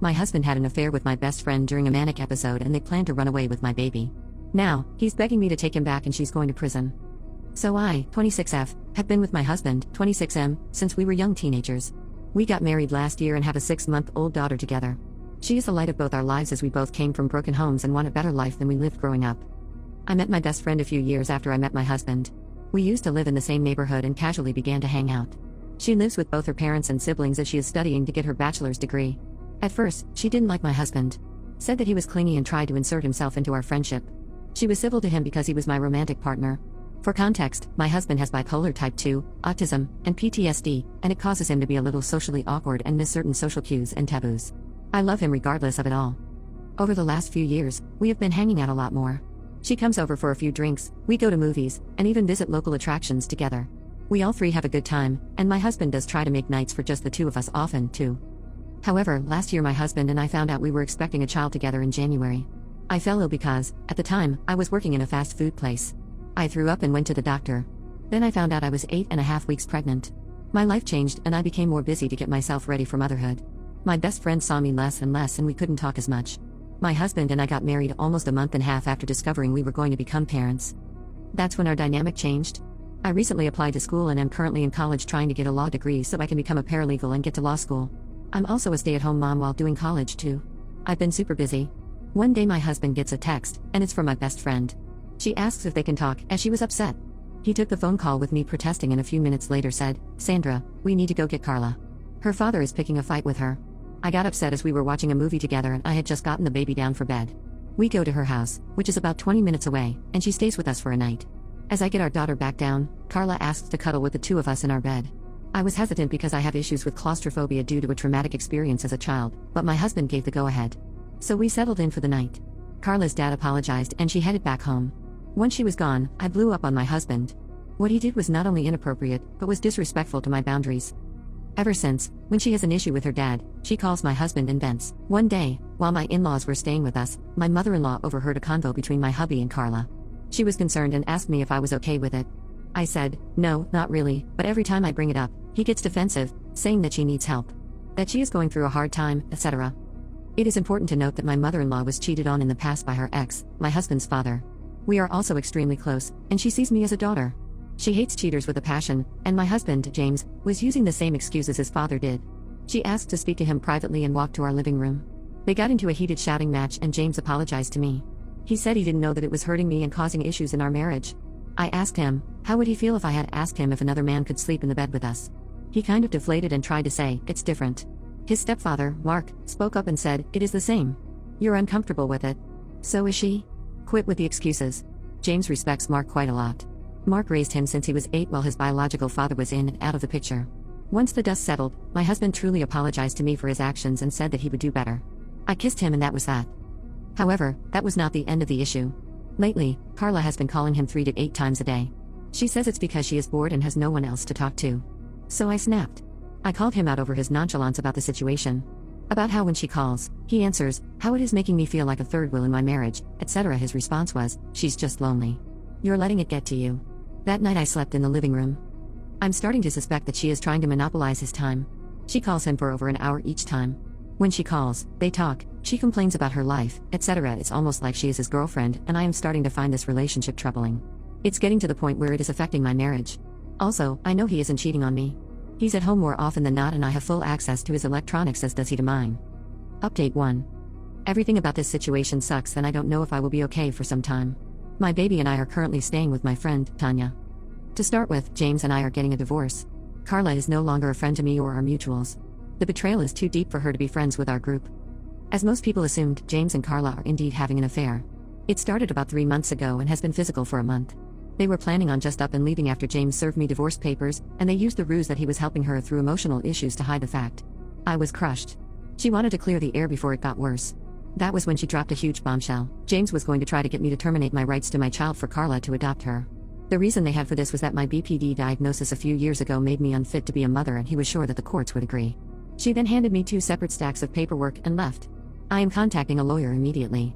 My husband had an affair with my best friend during a manic episode and they planned to run away with my baby. Now, he's begging me to take him back and she's going to prison. So I, 26F, have been with my husband, 26M, since we were young teenagers. We got married last year and have a 6-month-old daughter together. She is the light of both our lives as we both came from broken homes and want a better life than we lived growing up. I met my best friend a few years after I met my husband. We used to live in the same neighborhood and casually began to hang out. She lives with both her parents and siblings as she is studying to get her bachelor's degree. At first, she didn't like my husband. Said that he was clingy and tried to insert himself into our friendship. She was civil to him because he was my romantic partner. For context, my husband has bipolar type 2, autism, and PTSD, and it causes him to be a little socially awkward and miss certain social cues and taboos. I love him regardless of it all. Over the last few years, we have been hanging out a lot more. She comes over for a few drinks, we go to movies, and even visit local attractions together. We all three have a good time, and my husband does try to make nights for just the two of us often, too. However, last year my husband and I found out we were expecting a child together in January. I fell ill because, at the time, I was working in a fast food place. I threw up and went to the doctor. Then I found out I was 8.5 weeks pregnant. My life changed and I became more busy to get myself ready for motherhood. My best friend saw me less and less and we couldn't talk as much. My husband and I got married almost a month and a half after discovering we were going to become parents. That's when our dynamic changed. I recently applied to school and am currently in college trying to get a law degree so I can become a paralegal and get to law school. I'm also a stay-at-home mom while doing college too. I've been super busy. One day my husband gets a text, and it's from my best friend. She asks if they can talk, as she was upset. He took the phone call with me protesting and a few minutes later said, "Sandra, we need to go get Carla. Her father is picking a fight with her." I got upset as we were watching a movie together and I had just gotten the baby down for bed. We go to her house, which is about 20 minutes away, and she stays with us for a night. As I get our daughter back down, Carla asks to cuddle with the two of us in our bed. I was hesitant because I have issues with claustrophobia due to a traumatic experience as a child, but my husband gave the go-ahead. So we settled in for the night. Carla's dad apologized and she headed back home. Once she was gone, I blew up on my husband. What he did was not only inappropriate, but was disrespectful to my boundaries. Ever since, when she has an issue with her dad, she calls my husband and vents. One day, while my in-laws were staying with us, my mother-in-law overheard a convo between my hubby and Carla. She was concerned and asked me if I was okay with it. I said, no, not really, but every time I bring it up, he gets defensive, saying that she needs help. That she is going through a hard time, etc. It is important to note that my mother-in-law was cheated on in the past by her ex, my husband's father. We are also extremely close, and she sees me as a daughter. She hates cheaters with a passion, and my husband, James, was using the same excuse as his father did. She asked to speak to him privately and walked to our living room. They got into a heated shouting match and James apologized to me. He said he didn't know that it was hurting me and causing issues in our marriage. I asked him, how would he feel if I had asked him if another man could sleep in the bed with us? He kind of deflated and tried to say, it's different. His stepfather, Mark, spoke up and said, it is the same. You're uncomfortable with it. So is she? Quit with the excuses. James respects Mark quite a lot. Mark raised him since he was 8 while his biological father was in and out of the picture. Once the dust settled, my husband truly apologized to me for his actions and said that he would do better. I kissed him and that was that. However, that was not the end of the issue. Lately, Carla has been calling him 3 to 8 times a day. She says it's because she is bored and has no one else to talk to. So I snapped. I called him out over his nonchalance about the situation. About how when she calls, he answers, how it is making me feel like a third wheel in my marriage, etc. His response was, she's just lonely. You're letting it get to you. That night I slept in the living room. I'm starting to suspect that she is trying to monopolize his time. She calls him for over an hour each time. When she calls, they talk, she complains about her life, etc. It's almost like she is his girlfriend, and I am starting to find this relationship troubling. It's getting to the point where it is affecting my marriage. Also, I know he isn't cheating on me. He's at home more often than not and I have full access to his electronics as does he to mine. Update 1. Everything about this situation sucks and I don't know if I will be okay for some time. My baby and I are currently staying with my friend, Tanya. To start with, James and I are getting a divorce. Carla is no longer a friend to me or our mutuals. The betrayal is too deep for her to be friends with our group. As most people assumed, James and Carla are indeed having an affair. It started about 3 months ago and has been physical for a month. They were planning on just up and leaving after James served me divorce papers, and they used the ruse that he was helping her through emotional issues to hide the fact. I was crushed. She wanted to clear the air before it got worse. That was when she dropped a huge bombshell. James was going to try to get me to terminate my rights to my child for Carla to adopt her. The reason they had for this was that my BPD diagnosis a few years ago made me unfit to be a mother and he was sure that the courts would agree. She then handed me 2 separate stacks of paperwork and left. I am contacting a lawyer immediately.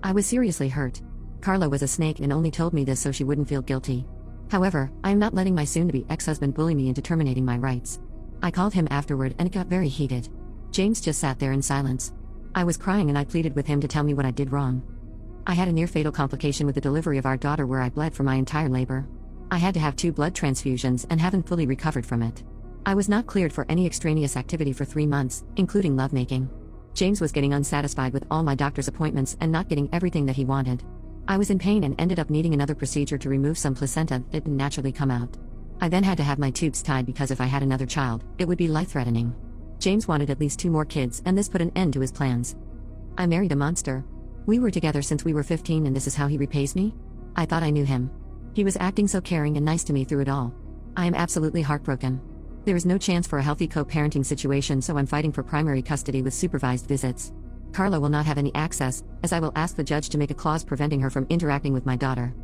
I was seriously hurt. Carla was a snake and only told me this so she wouldn't feel guilty. However, I am not letting my soon-to-be ex-husband bully me into terminating my rights. I called him afterward and it got very heated. James just sat there in silence. I was crying and I pleaded with him to tell me what I did wrong. I had a near-fatal complication with the delivery of our daughter where I bled for my entire labor. I had to have 2 blood transfusions and haven't fully recovered from it. I was not cleared for any extraneous activity for 3 months, including lovemaking. James was getting unsatisfied with all my doctor's appointments and not getting everything that he wanted. I was in pain and ended up needing another procedure to remove some placenta that didn't naturally come out. I then had to have my tubes tied because if I had another child, it would be life-threatening. James wanted at least 2 more kids and this put an end to his plans. I married a monster. We were together since we were 15 and this is how he repays me? I thought I knew him. He was acting so caring and nice to me through it all. I am absolutely heartbroken. There is no chance for a healthy co-parenting situation, so I'm fighting for primary custody with supervised visits. Carla will not have any access, as I will ask the judge to make a clause preventing her from interacting with my daughter.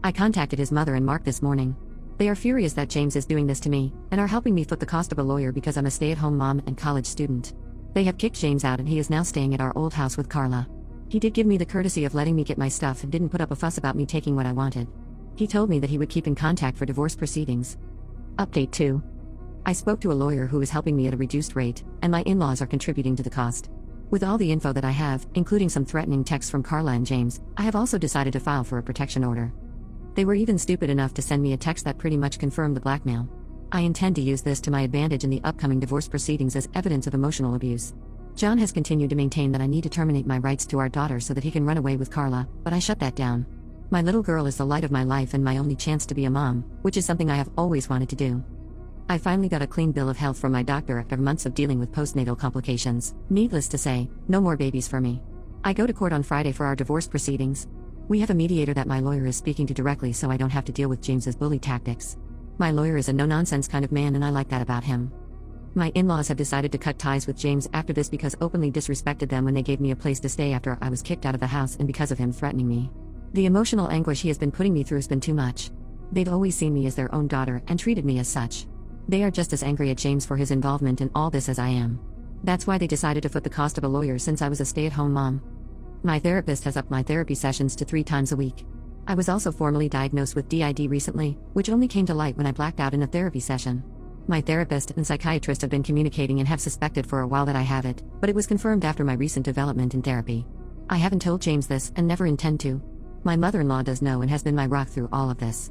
I contacted his mother and Mark this morning. They are furious that James is doing this to me, and are helping me foot the cost of a lawyer because I'm a stay-at-home mom and college student. They have kicked James out and he is now staying at our old house with Carla. He did give me the courtesy of letting me get my stuff and didn't put up a fuss about me taking what I wanted. He told me that he would keep in contact for divorce proceedings. Update 2. I spoke to a lawyer who is helping me at a reduced rate, and my in-laws are contributing to the cost. With all the info that I have, including some threatening texts from Carla and James, I have also decided to file for a protection order. They were even stupid enough to send me a text that pretty much confirmed the blackmail. I intend to use this to my advantage in the upcoming divorce proceedings as evidence of emotional abuse. John has continued to maintain that I need to terminate my rights to our daughter so that he can run away with Carla, but I shut that down. My little girl is the light of my life and my only chance to be a mom, which is something I have always wanted to do. I finally got a clean bill of health from my doctor after months of dealing with postnatal complications. Needless to say, no more babies for me. I go to court on Friday for our divorce proceedings. We have a mediator that my lawyer is speaking to directly so I don't have to deal with James's bully tactics. My lawyer is a no-nonsense kind of man and I like that about him. My in-laws have decided to cut ties with James after this because openly disrespected them when they gave me a place to stay after I was kicked out of the house and because of him threatening me. The emotional anguish he has been putting me through has been too much. They've always seen me as their own daughter and treated me as such. They are just as angry at James for his involvement in all this as I am. That's why they decided to foot the cost of a lawyer since I was a stay-at-home mom. My therapist has upped my therapy sessions to 3 times a week. I was also formally diagnosed with DID recently, which only came to light when I blacked out in a therapy session. My therapist and psychiatrist have been communicating and have suspected for a while that I have it, but it was confirmed after my recent development in therapy. I haven't told James this and never intend to. My mother-in-law does know and has been my rock through all of this.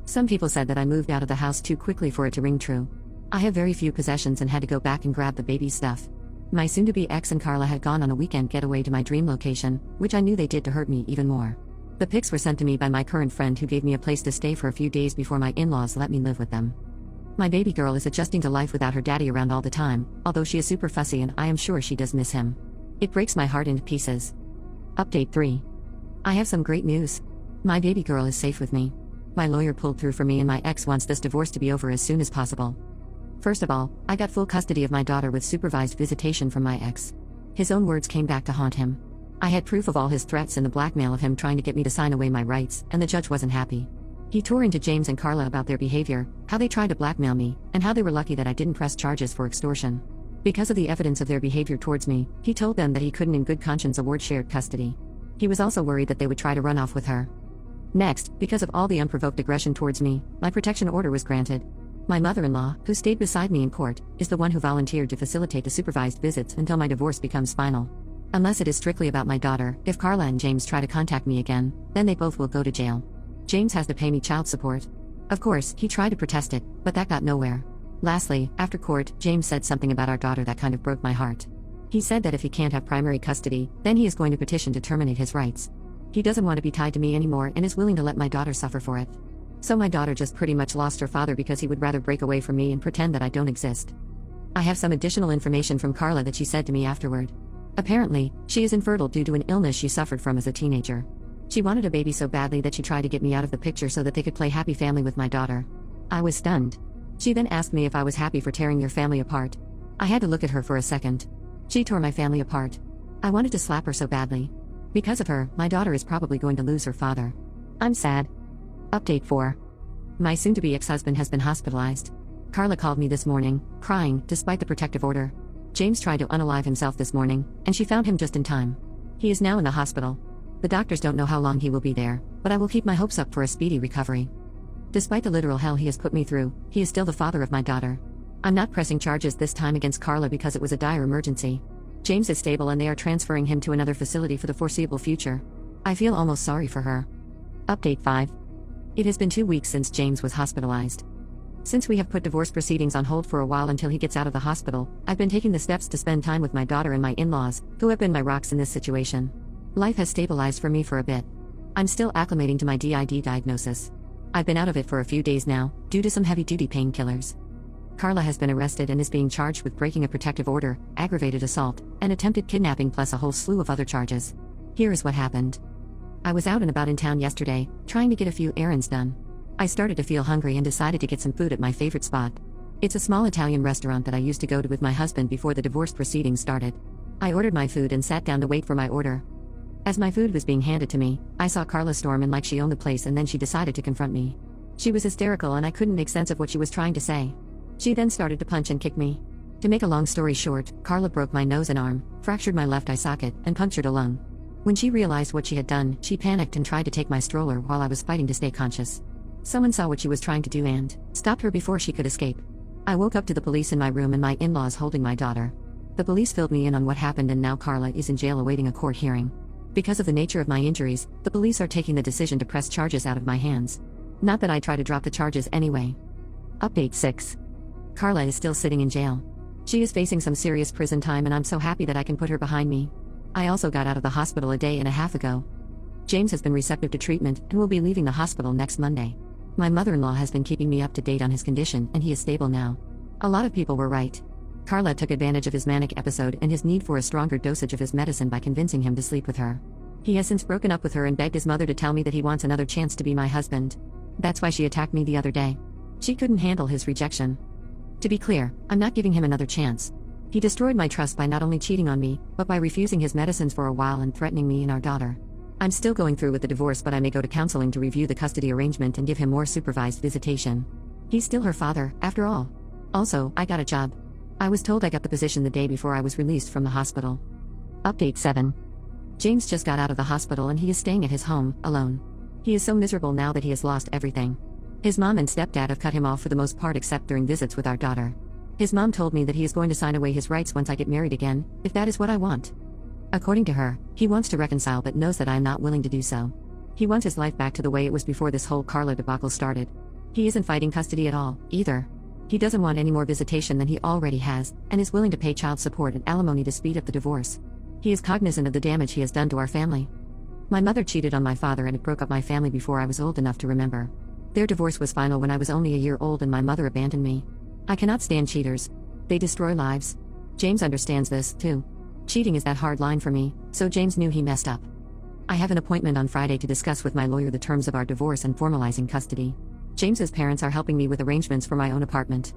Some people said that I moved out of the house too quickly for it to ring true. I have very few possessions and had to go back and grab the baby's stuff. My soon-to-be ex and Carla had gone on a weekend getaway to my dream location, which I knew they did to hurt me even more. The pics were sent to me by my current friend who gave me a place to stay for a few days before my in-laws let me live with them. My baby girl is adjusting to life without her daddy around all the time, although she is super fussy and I am sure she does miss him. It breaks my heart into pieces. Update 3. I have some great news. My baby girl is safe with me. My lawyer pulled through for me and my ex wants this divorce to be over as soon as possible. First of all, I got full custody of my daughter with supervised visitation from my ex. His own words came back to haunt him. I had proof of all his threats and the blackmail of him trying to get me to sign away my rights, and the judge wasn't happy. He tore into James and Carla about their behavior, how they tried to blackmail me, and how they were lucky that I didn't press charges for extortion. Because of the evidence of their behavior towards me, he told them that he couldn't in good conscience award shared custody. He was also worried that they would try to run off with her. Next, because of all the unprovoked aggression towards me, my protection order was granted. My mother-in-law, who stayed beside me in court, is the one who volunteered to facilitate the supervised visits until my divorce becomes final. Unless it is strictly about my daughter, if Carla and James try to contact me again, then they both will go to jail. James has to pay me child support. Of course, he tried to protest it, but that got nowhere. Lastly, after court, James said something about our daughter that kind of broke my heart. He said that if he can't have primary custody, then he is going to petition to terminate his rights. He doesn't want to be tied to me anymore and is willing to let my daughter suffer for it. So my daughter just pretty much lost her father because he would rather break away from me and pretend that I don't exist. I have some additional information from Carla that she said to me afterward. Apparently, she is infertile due to an illness she suffered from as a teenager. She wanted a baby so badly that she tried to get me out of the picture so that they could play happy family with my daughter. I was stunned. She then asked me if I was happy for tearing their family apart. I had to look at her for a second. She tore my family apart. I wanted to slap her so badly. Because of her, my daughter is probably going to lose her father. I'm sad. Update 4. My soon-to-be ex-husband has been hospitalized. Carla called me this morning, crying, despite the protective order. James tried to unalive himself this morning, and she found him just in time. He is now in the hospital. The doctors don't know how long he will be there, but I will keep my hopes up for a speedy recovery. Despite the literal hell he has put me through, he is still the father of my daughter. I'm not pressing charges this time against Carla because it was a dire emergency. James is stable and they are transferring him to another facility for the foreseeable future. I feel almost sorry for her. Update 5. It has been 2 weeks since James was hospitalized. Since we have put divorce proceedings on hold for a while until he gets out of the hospital, I've been taking the steps to spend time with my daughter and my in-laws, who have been my rocks in this situation. Life has stabilized for me for a bit. I'm still acclimating to my DID diagnosis. I've been out of it for a few days now, due to some heavy-duty painkillers. Carla has been arrested and is being charged with breaking a protective order, aggravated assault, and attempted kidnapping plus a whole slew of other charges. Here is what happened. I was out and about in town yesterday, trying to get a few errands done. I started to feel hungry and decided to get some food at my favorite spot. It's a small Italian restaurant that I used to go to with my husband before the divorce proceedings started. I ordered my food and sat down to wait for my order. As my food was being handed to me, I saw Carla storm in like she owned the place, and then she decided to confront me. She was hysterical and I couldn't make sense of what she was trying to say. She then started to punch and kick me. To make a long story short, Carla broke my nose and arm, fractured my left eye socket, and punctured a lung. When she realized what she had done, she panicked and tried to take my stroller while I was fighting to stay conscious. Someone saw what she was trying to do and stopped her before she could escape. I woke up to the police in my room and my in-laws holding my daughter. The police filled me in on what happened and now Carla is in jail awaiting a court hearing. Because of the nature of my injuries, the police are taking the decision to press charges out of my hands. Not that I try to drop the charges anyway. Update 6. Carla is still sitting in jail. She is facing some serious prison time and I'm so happy that I can put her behind me. I also got out of the hospital a day and a half ago. James has been receptive to treatment and will be leaving the hospital next Monday. My mother-in-law has been keeping me up to date on his condition and he is stable now. A lot of people were right. Carla took advantage of his manic episode and his need for a stronger dosage of his medicine by convincing him to sleep with her. He has since broken up with her and begged his mother to tell me that he wants another chance to be my husband. That's why she attacked me the other day. She couldn't handle his rejection. To be clear, I'm not giving him another chance. He destroyed my trust by not only cheating on me, but by refusing his medicines for a while and threatening me and our daughter. I'm still going through with the divorce, but I may go to counseling to review the custody arrangement and give him more supervised visitation. He's still her father, after all. Also, I got a job. I was told I got the position the day before I was released from the hospital. Update 7. James just got out of the hospital and he is staying at his home, alone. He is so miserable now that he has lost everything. His mom and stepdad have cut him off for the most part except during visits with our daughter. His mom told me that he is going to sign away his rights once I get married again, if that is what I want. According to her, he wants to reconcile but knows that I am not willing to do so. He wants his life back to the way it was before this whole Carla debacle started. He isn't fighting custody at all, either. He doesn't want any more visitation than he already has, and is willing to pay child support and alimony to speed up the divorce. He is cognizant of the damage he has done to our family. My mother cheated on my father and it broke up my family before I was old enough to remember. Their divorce was final when I was only a year old and my mother abandoned me. I cannot stand cheaters. They destroy lives. James understands this, too. Cheating is that hard line for me, so James knew he messed up. I have an appointment on Friday to discuss with my lawyer the terms of our divorce and formalizing custody. James's parents are helping me with arrangements for my own apartment.